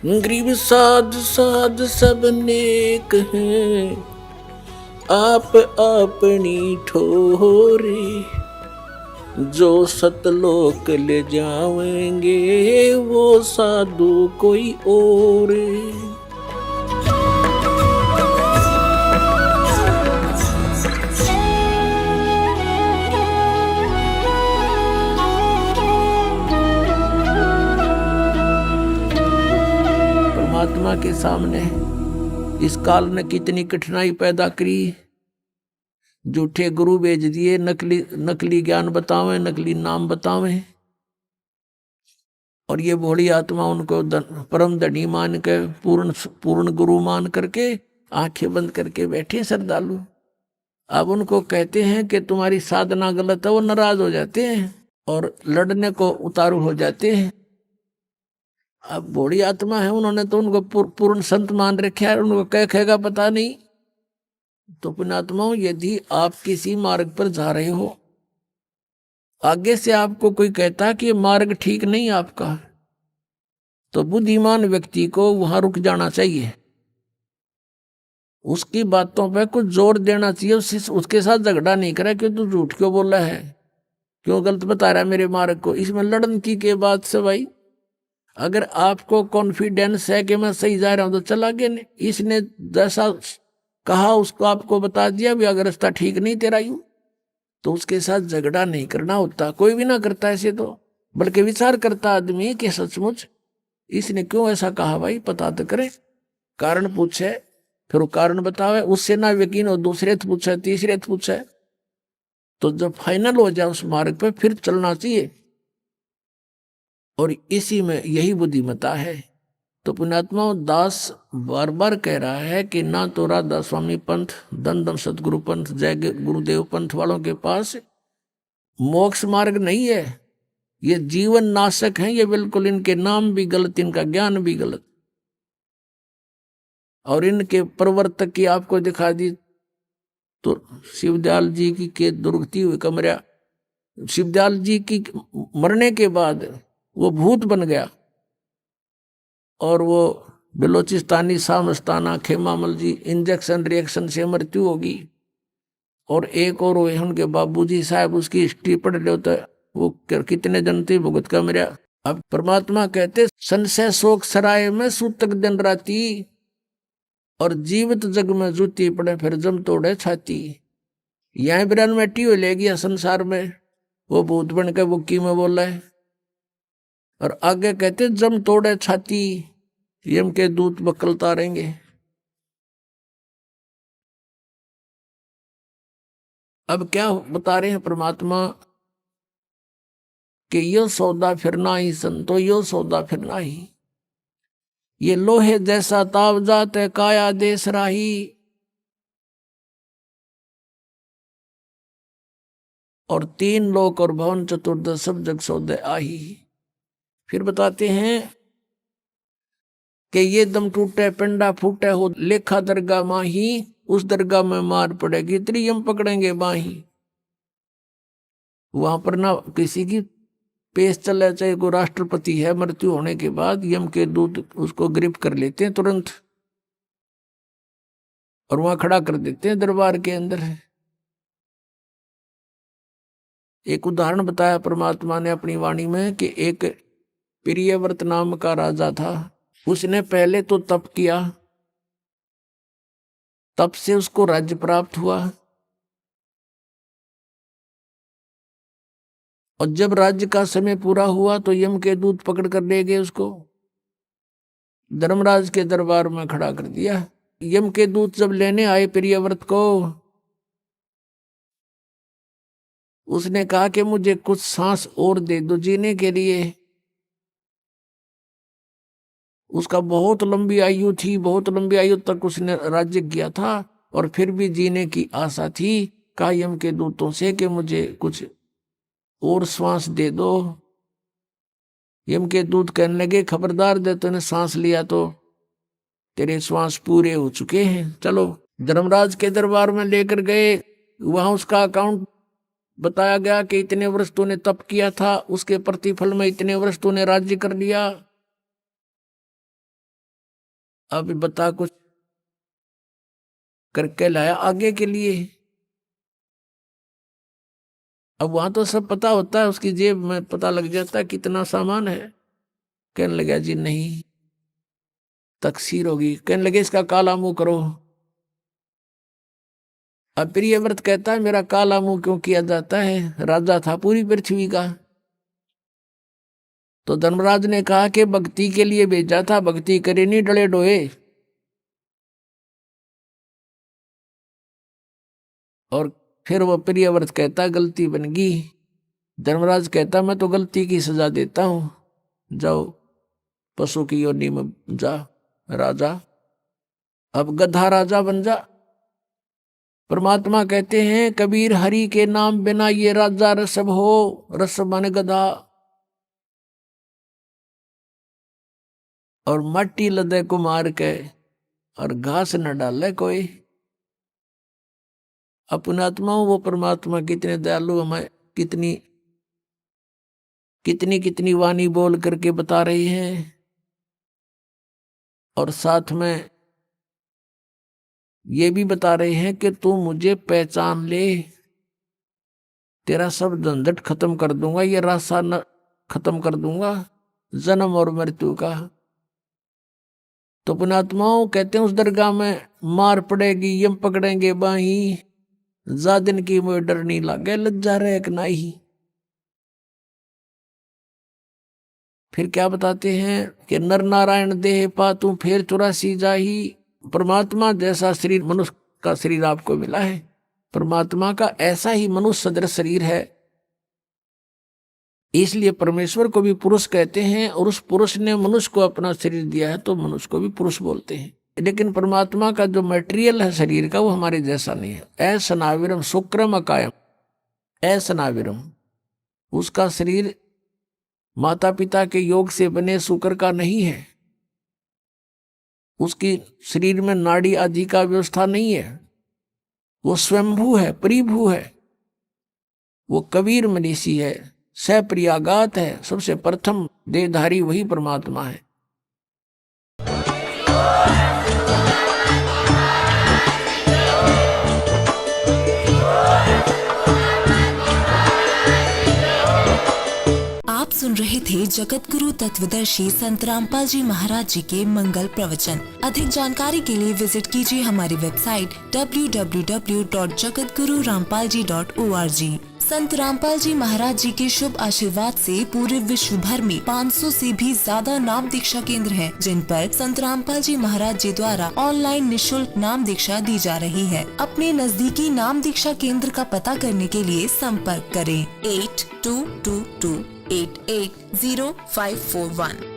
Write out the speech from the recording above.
गरीब साध साध सब नेक हैं, आप अपनी ठोरे। जो सतलोक ले जाएंगे वो साधु कोई और। परमात्मा के सामने इस काल ने कितनी कठिनाई पैदा करी। झूठे गुरु भेज दिए, नकली ज्ञान बतावें, नकली नाम बतावें, और ये भोली आत्मा उनको परम धनी मान के पूर्ण गुरु मान करके आंखें बंद करके बैठे श्रद्धालु। अब उनको कहते हैं कि तुम्हारी साधना गलत है, वो नाराज हो जाते हैं और लड़ने को उतारू हो जाते हैं। अब भोली आत्मा है, उन्होंने तो उनको पूर्ण संत मान रखा है, उनको कह कहेगा पता नहीं। तो पुण्यात्माओं, यदि आप किसी मार्ग पर जा रहे हो, आगे से आपको कोई कहता कि मार्ग ठीक नहीं आपका, तो बुद्धिमान व्यक्ति को वहां रुक जाना चाहिए, उसकी बातों पे कुछ जोर देना चाहिए, उसके साथ झगड़ा नहीं करे कि तू झूठ क्यों बोला है, क्यों गलत बता रहा है मेरे मार्ग को। इसमें लड़न की के बाद से भाई, अगर आपको कॉन्फिडेंस है कि मैं सही जा रहा हूं तो चला आगे, नहीं इसने जैसा कहा उसको आपको बता दिया भी अगर रास्ता ठीक नहीं तेरा यूं, तो उसके साथ झगड़ा नहीं करना होता। कोई भी ना करता ऐसे तो, बल्कि विचार करता आदमी कि सचमुच इसने क्यों ऐसा कहा, भाई पता तो करे, कारण पूछे, फिर वो कारण बतावे, उससे ना यकीन हो दूसरे तो पूछे, तीसरे तो पूछे, तो जब फाइनल हो जाए उस मार्ग पे फिर चलना चाहिए। और इसी में यही बुद्धिमता है। तो पुण्यात्मा दास बार बार कह रहा है कि ना तो राधा स्वामी पंथ, दन दन सतगुरु पंथ, जय गुरुदेव पंथ वालों के पास मोक्ष मार्ग नहीं है, ये जीवन नाशक है, ये बिल्कुल इनके नाम भी गलत, इनका ज्ञान भी गलत। और इनके प्रवर्तक की आपको दिखा दी तो शिवदयाल जी की के दुर्गति हुई कमरा, शिवदयाल जी की मरने के बाद वो भूत बन गया, और वो बलोचिस्तानी सामस्ताना खेमामल जी इंजेक्शन रिएक्शन से मृत्यु होगी। और एक और हुए उनके बाबूजी साहब, उसकी हिस्ट्री पढ़ लो तो वो कितने जन थे भुगत का मेरा। अब परमात्मा कहते संशय शोक सराय में सूतक दिन राती, और जीवित जग में जूती पड़े फिर जम तोड़े छाती। यह बिरान में टी ले गया संसार में, वो भूत बन के बुक्की में बोला है। और आगे कहते जम तोड़े छाती, यम के दूत बकलता रहेंगे। अब क्या बता रहे हैं परमात्मा कि यो सौदा फिरना ही संतो, यो सौदा फिरना ही, ये लोहे जैसा ताव जात है काया देश राही। और तीन लोक और भवन चतुर्दश सब जग सौदे आही। फिर बताते हैं कि ये दम टूटे पिंडा फूटे हो लेखा दरगाह माही, उस दरगाह में मार पड़ेगी त्रियम पकड़ेंगे बाही। वहां पर ना किसी की पेश चले, चाहे कोई राष्ट्रपति है, मृत्यु होने के बाद यम के दूत उसको गिरफ्त कर लेते हैं तुरंत, और वहां खड़ा कर देते हैं दरबार के अंदर। एक उदाहरण बताया परमात्मा ने अपनी वाणी में कि एक प्रियव्रत नाम का राजा था, उसने पहले तो तप किया, तप से उसको राज्य प्राप्त हुआ, और जब राज्य का समय पूरा हुआ तो यम के दूत पकड़ कर ले गए उसको, धर्मराज के दरबार में खड़ा कर दिया। यम के दूत जब लेने आए प्रियव्रत को, उसने कहा कि मुझे कुछ सांस और दे दो जीने के लिए। उसका बहुत लंबी आयु थी, बहुत लंबी आयु तक उसने राज्य किया था, और फिर भी जीने की आशा थी। कहा यम के दूतों से कि मुझे कुछ और श्वास दे दो। यम के दूत कहने लगे खबरदार, दे तूने सांस लिया तो तेरे श्वास पूरे हो चुके हैं, चलो। धर्मराज के दरबार में लेकर गए, वहां उसका अकाउंट बताया गया कि इतने वर्ष तूने तप किया था, उसके प्रतिफल में इतने वर्ष तूने राज्य कर लिया। अब बता कुछ करके लाया आगे के लिए। अब वहां तो सब पता होता है, उसकी जेब में पता लग जाता है कितना सामान है। कहने लगा जी नहीं, तकसीर होगी। कहने लगे इसका काला मुंह करो। अब प्रियव्रत कहता है मेरा काला मुंह क्यों किया जाता है, राजा था पूरी पृथ्वी का। तो धर्मराज ने कहा कि भक्ति के लिए भेजा था, भक्ति करे नहीं डले डोए। और फिर वो प्रियव्रत कहता गलती बन गई। धर्मराज कहता मैं तो गलती की सजा देता हूं, जाओ पशु की योनि में जा राजा, अब गधा राजा बन जा। परमात्मा कहते हैं कबीर हरि के नाम बिना ये राजा रसब हो, रस मन गधा। और मट्टी लदे को मार के और घास न डाले कोई। अपनात्माओं वो परमात्मा कितने दयालु हमें कितनी कितनी कितनी वाणी बोल करके बता रही हैं। और साथ में ये भी बता रहे हैं कि तू मुझे पहचान ले, तेरा सब झंझट खत्म कर दूंगा, ये रास्ता न खत्म कर दूंगा जन्म और मृत्यु का। तो पुणात्माओं कहते हैं उस दरगाह में मार पड़ेगी, यम पकड़ेंगे बाही, जा दिन की मुझे डर नहीं लागे, लज्जा रहे एक नाही। फिर क्या बताते हैं कि नर नारायण देह पातू फिर 84 जाही। परमात्मा जैसा शरीर मनुष्य का शरीर आपको मिला है, परमात्मा का ऐसा ही मनुष्य सदृश शरीर है। इसलिए परमेश्वर को भी पुरुष कहते हैं, और उस पुरुष ने मनुष्य को अपना शरीर दिया है तो मनुष्य को भी पुरुष बोलते हैं। लेकिन परमात्मा का जो मटेरियल है शरीर का वो हमारे जैसा नहीं है। ऐसनाविरम शुक्रम अकायम, ऐसनाविरम, उसका शरीर माता पिता के योग से बने शुक्र का नहीं है। उसकी शरीर में नाड़ी आदि का व्यवस्था नहीं है, वो स्वयंभू है, परिभू है, वो कबीर मनीषी है, सप्रियागात है, सबसे प्रथम देहधारी वही परमात्मा है। आप सुन रहे थे जगत गुरु तत्वदर्शी संत रामपाल जी महाराज जी के मंगल प्रवचन। अधिक जानकारी के लिए विजिट कीजिए हमारी वेबसाइट www.jagatgururampalji.org। संत रामपाल जी महाराज जी के शुभ आशीर्वाद से पूरे विश्व भर में 500 से भी ज्यादा नाम दीक्षा केंद्र हैं, जिन पर संत रामपाल जी महाराज जी द्वारा ऑनलाइन निशुल्क नाम दीक्षा दी जा रही है। अपने नजदीकी नाम दीक्षा केंद्र का पता करने के लिए संपर्क करें 8222880541।